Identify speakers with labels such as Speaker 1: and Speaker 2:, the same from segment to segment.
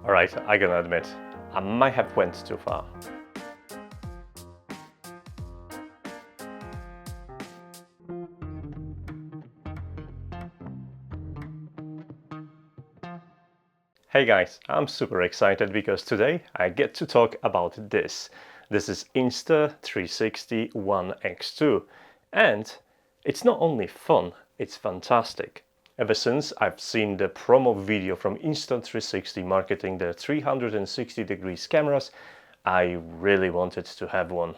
Speaker 1: Alright, I gotta admit, I might have went too far. Hey guys, I'm super excited because today I get to talk about this. This is Insta360 ONE X2, and it's not only fun, it's fantastic. Ever since I've seen the promo video from Insta360 marketing their 360 degrees cameras, I really wanted to have one.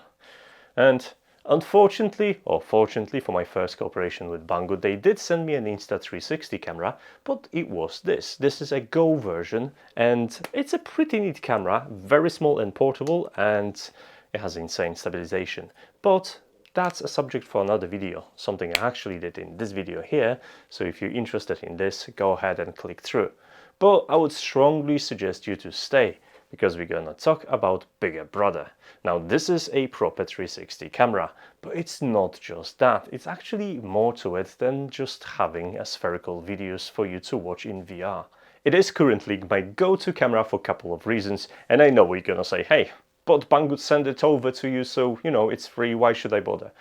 Speaker 1: And unfortunately, or fortunately for my first cooperation with Banggood, they did send me an Insta360 camera, but it was this. This is a Go version, and it's a pretty neat camera, very small and portable, and it has insane stabilization. But that's a subject for another video, something I actually did in this video here, so if you're interested in this, go ahead and click through. But I would strongly suggest you to stay, because we're gonna talk about bigger brother. Now this is a proper 360 camera, but it's not just that. It's actually more to it than just having a spherical videos for you to watch in VR. It is currently my go-to camera for a couple of reasons, and I know what you're gonna say, hey, but Banggood send it over to you, so you know it's free, why should I bother?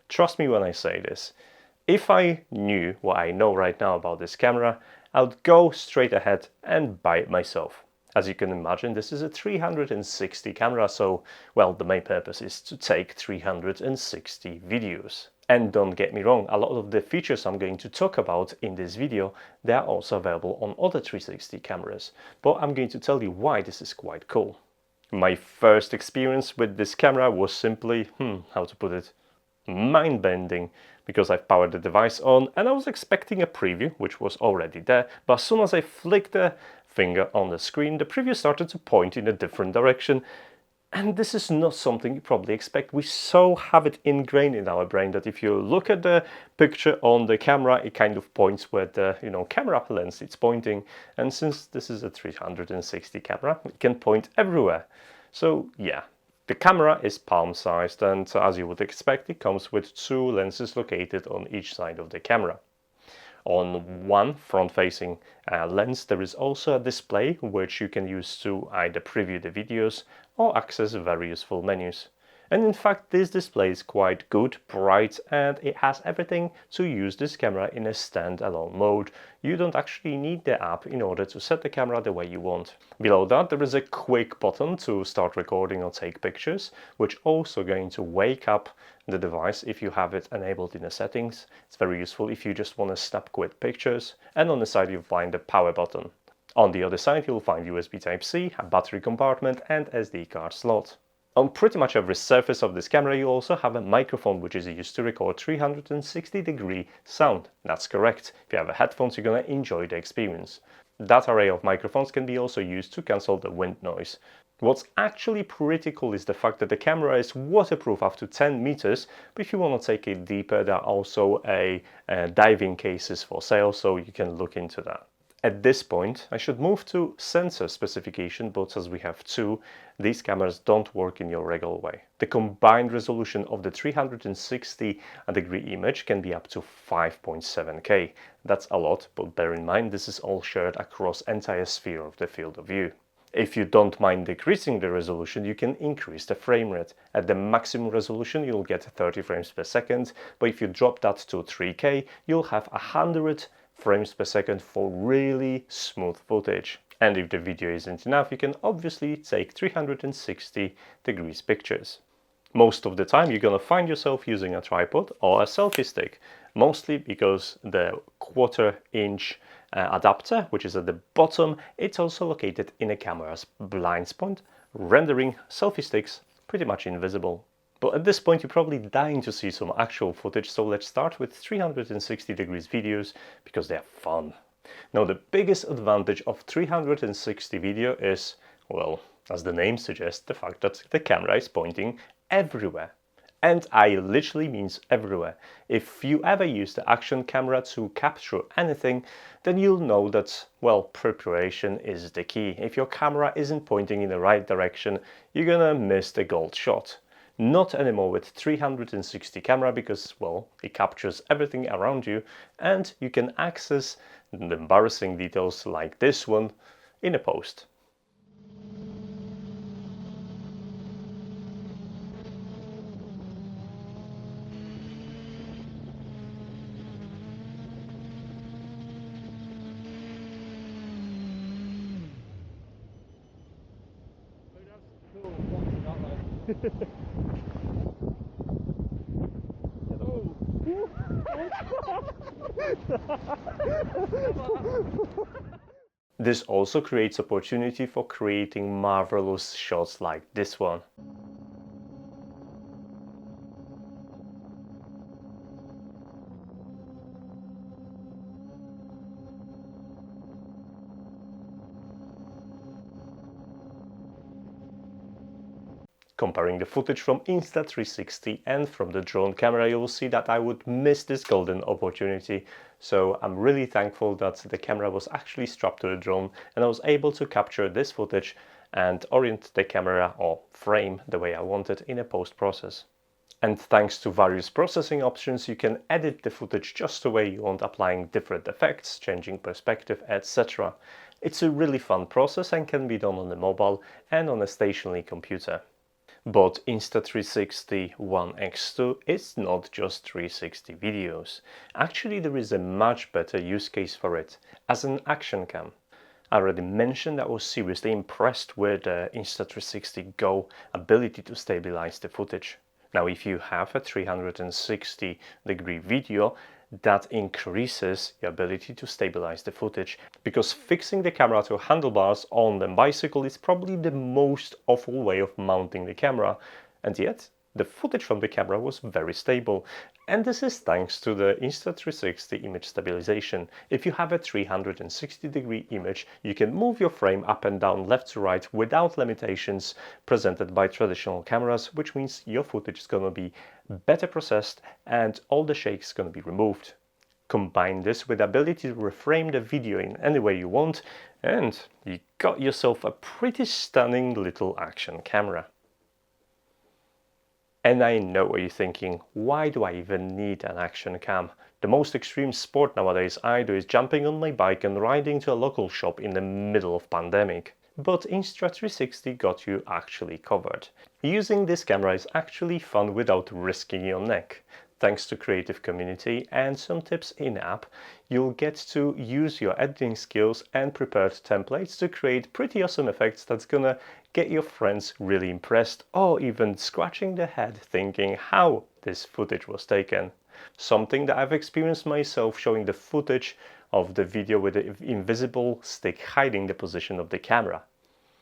Speaker 1: Trust me when I say this. If I knew what I know right now about this camera, I would go straight ahead and buy it myself. As you can imagine, this is a 360 camera, so, well, the main purpose is to take 360 videos. And don't get me wrong, a lot of the features I'm going to talk about in this video, they are also available on other 360 cameras, but I'm going to tell you why this is quite cool. My first experience with this camera was simply, how to put it, mind-bending, because I've powered the device on and I was expecting a preview, which was already there, but as soon as I flicked the finger on the screen, the preview started to point in a different direction. And this is not something you probably expect. We so have it ingrained in our brain that if you look at the picture on the camera, it kind of points where the camera lens it's pointing. And since this is a 360 camera, it can point everywhere. So yeah, the camera is palm-sized, and as you would expect, it comes with two lenses located on each side of the camera. On one front-facing lens, there is also a display which you can use to either preview the videos or access very useful menus. And in fact, this display is quite good, bright, and it has everything to use this camera in a standalone mode. You don't actually need the app in order to set the camera the way you want. Below that, there is a quick button to start recording or take pictures, which also going to wake up the device if you have it enabled in the settings. It's very useful if you just want to snap quick pictures. And on the side, you'll find the power button. On the other side, you'll find USB Type-C, a battery compartment, and SD card slot. On pretty much every surface of this camera, you also have a microphone which is used to record 360-degree sound. That's correct. If you have headphones, you're gonna enjoy the experience. That array of microphones can be also used to cancel the wind noise. What's actually pretty cool is the fact that the camera is waterproof up to 10 meters, but if you want to take it deeper, there are also diving cases for sale, so you can look into that. At this point, I should move to sensor specification, but as we have two, these cameras don't work in your regular way. The combined resolution of the 360-degree image can be up to 5.7K. That's a lot, but bear in mind this is all shared across entire sphere of the field of view. If you don't mind decreasing the resolution, you can increase the frame rate. At the maximum resolution, you'll get 30 frames per second, but if you drop that to 3K, you'll have 100 frames per second for really smooth footage. And if the video isn't enough, you can obviously take 360 degrees pictures. Most of the time you're gonna find yourself using a tripod or a selfie stick, mostly because the 1/4-inch adapter, which is at the bottom, it's also located in a camera's blind spot, rendering selfie sticks pretty much invisible. But at this point, you're probably dying to see some actual footage, so let's start with 360 degrees videos because they're fun. Now, the biggest advantage of 360 video is, well, as the name suggests, the fact that the camera is pointing everywhere. And I literally means everywhere. If you ever use the action camera to capture anything, then you'll know that, well, preparation is the key. If your camera isn't pointing in the right direction, you're gonna miss the gold shot. Not anymore with 360 camera because, well, it captures everything around you and you can access the embarrassing details like this one in a post. This also creates opportunity for creating marvelous shots like this one. Comparing the footage from Insta360 and from the drone camera, you will see that I would miss this golden opportunity. So I'm really thankful that the camera was actually strapped to the drone and I was able to capture this footage and orient the camera or frame the way I wanted in a post-process. And thanks to various processing options, you can edit the footage just the way you want, applying different effects, changing perspective, etc. It's a really fun process and can be done on the mobile and on a stationary computer. But Insta360 ONE X2 is not just 360 videos. Actually, there is a much better use case for it, as an action cam. I already mentioned that I was seriously impressed with the Insta360 Go ability to stabilize the footage. Now, if you have a 360-degree video, that increases the ability to stabilize the footage, because fixing the camera to handlebars on the bicycle is probably the most awful way of mounting the camera, and yet the footage from the camera was very stable. And this is thanks to the Insta360 image stabilization. If you have a 360-degree image, you can move your frame up and down, left to right, without limitations presented by traditional cameras, which means your footage is going to be better processed and all the shakes going to be removed. Combine this with the ability to reframe the video in any way you want, and you got yourself a pretty stunning little action camera. And I know what you're thinking, why do I even need an action cam? The most extreme sport nowadays I do is jumping on my bike and riding to a local shop in the middle of pandemic. But Insta360 got you actually covered. Using this camera is actually fun without risking your neck. Thanks to creative community and some tips in-app, you'll get to use your editing skills and prepared templates to create pretty awesome effects that's gonna get your friends really impressed, or even scratching their head thinking how this footage was taken. Something that I've experienced myself, showing the footage of the video with the invisible stick hiding the position of the camera.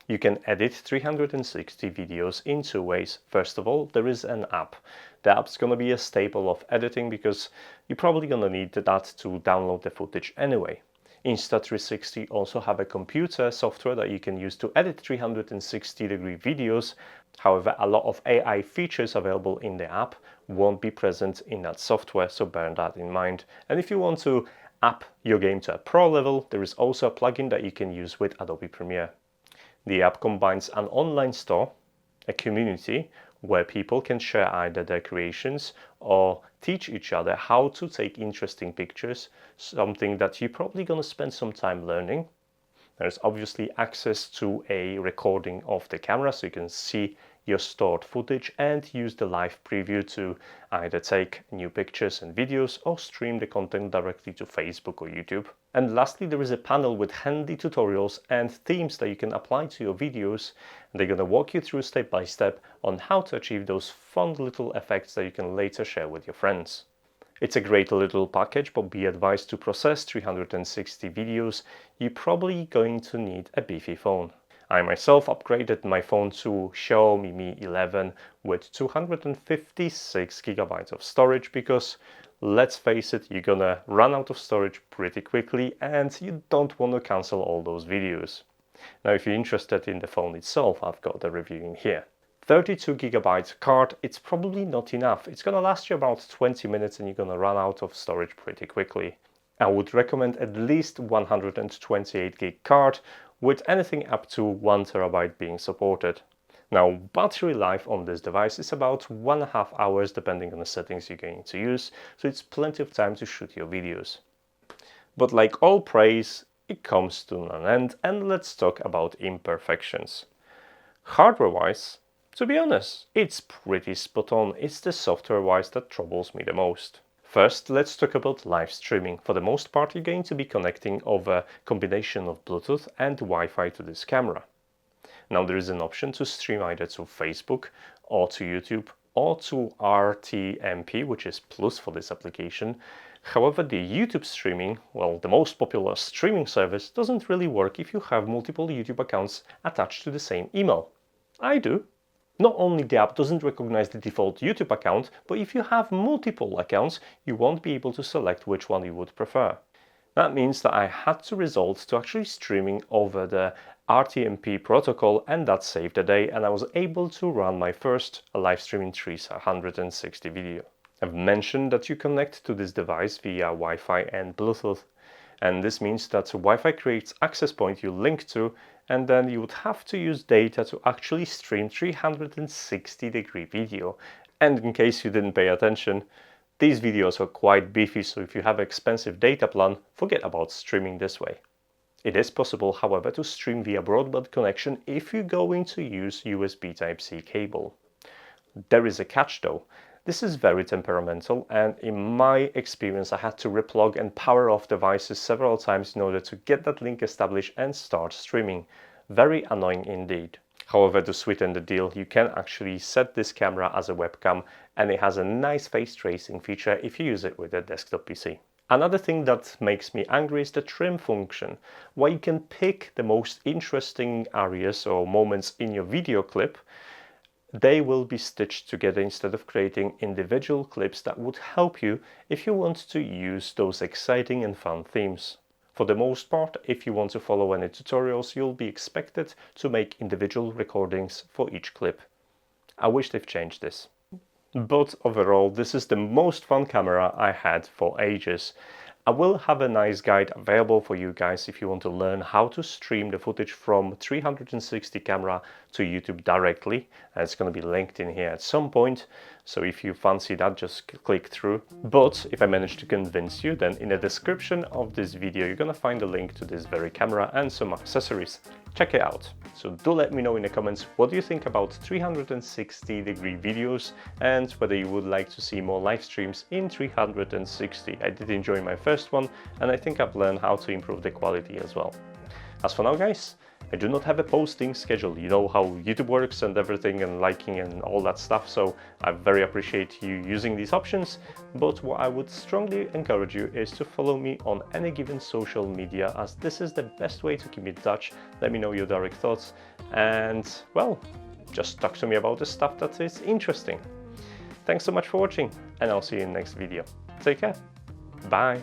Speaker 1: You can edit 360 videos in two ways. First of all, there is an app. The app's going to be a staple of editing because you're probably going to need that to download the footage anyway. Insta360 also have a computer software that you can use to edit 360-degree videos. However, a lot of AI features available in the app won't be present in that software, so bear that in mind. And if you want to up your game to a pro level, there is also a plugin that you can use with Adobe Premiere. The app combines an online store, a community where people can share either their creations or teach each other how to take interesting pictures, something that you're probably going to spend some time learning. There's obviously access to a recording of the camera, so you can see your stored footage and use the live preview to either take new pictures and videos or stream the content directly to Facebook or YouTube. And lastly, there is a panel with handy tutorials and themes that you can apply to your videos. And they're going to walk you through step by step on how to achieve those fun little effects that you can later share with your friends. It's a great little package, but be advised, to process 360 videos, you're probably going to need a beefy phone. I myself upgraded my phone to Xiaomi Mi 11 with 256 GB of storage because, let's face it, you're gonna run out of storage pretty quickly and you don't want to cancel all those videos. Now, if you're interested in the phone itself, I've got the review in here. 32 GB card, it's probably not enough. It's gonna last you about 20 minutes and you're gonna run out of storage pretty quickly. I would recommend at least 128 gig card, with anything up to 1 TB being supported. Now, battery life on this device is about 1.5 hours depending on the settings you're going to use, so it's plenty of time to shoot your videos. But like all praise, it comes to an end, and let's talk about imperfections. Hardware-wise, to be honest, it's pretty spot on. It's the software-wise that troubles me the most. First, let's talk about live streaming. For the most part, you're going to be connecting over a combination of Bluetooth and Wi-Fi to this camera. Now, there is an option to stream either to Facebook or to YouTube or to RTMP, which is plus for this application. However, the YouTube streaming, well, the most popular streaming service, doesn't really work if you have multiple YouTube accounts attached to the same email. I do. Not only the app doesn't recognize the default YouTube account, but if you have multiple accounts, you won't be able to select which one you would prefer. That means that I had to resort to actually streaming over the RTMP protocol, and that saved the day, and I was able to run my first live streaming 360 video. I've mentioned that you connect to this device via Wi-Fi and Bluetooth, and this means that Wi-Fi creates access point you link to, and then you would have to use data to actually stream 360-degree video. And in case you didn't pay attention, these videos are quite beefy, so if you have an expensive data plan, forget about streaming this way. It is possible, however, to stream via broadband connection if you're going to use USB Type-C cable. There is a catch though. This is very temperamental, and in my experience I had to replug and power off devices several times in order to get that link established and start streaming. Very annoying indeed. However, to sweeten the deal, you can actually set this camera as a webcam, and it has a nice face tracing feature if you use it with a desktop PC. Another thing that makes me angry is the trim function, where you can pick the most interesting areas or moments in your video clip. They will be stitched together instead of creating individual clips that would help you if you want to use those exciting and fun themes. For the most part, if you want to follow any tutorials, you'll be expected to make individual recordings for each clip. I wish they've changed this. But overall, this is the most fun camera I had for ages. I will have a nice guide available for you guys if you want to learn how to stream the footage from 360 camera to YouTube directly. And it's going to be linked in here at some point. So if you fancy that, just click through. But if I manage to convince you, then in the description of this video, you're going to find a link to this very camera and some accessories. Check it out. So do let me know in the comments what do you think about 360-degree videos and whether you would like to see more live streams in 360. I did enjoy my first one, and I think I've learned how to improve the quality as well. As for now, guys, I do not have a posting schedule. You know how YouTube works and everything, and liking and all that stuff, so I very appreciate you using these options. But what I would strongly encourage you is to follow me on any given social media, as this is the best way to keep in touch. Let me know your direct thoughts, and well, just talk to me about the stuff that is interesting. Thanks so much for watching, and I'll see you in the next video. Take care. Bye.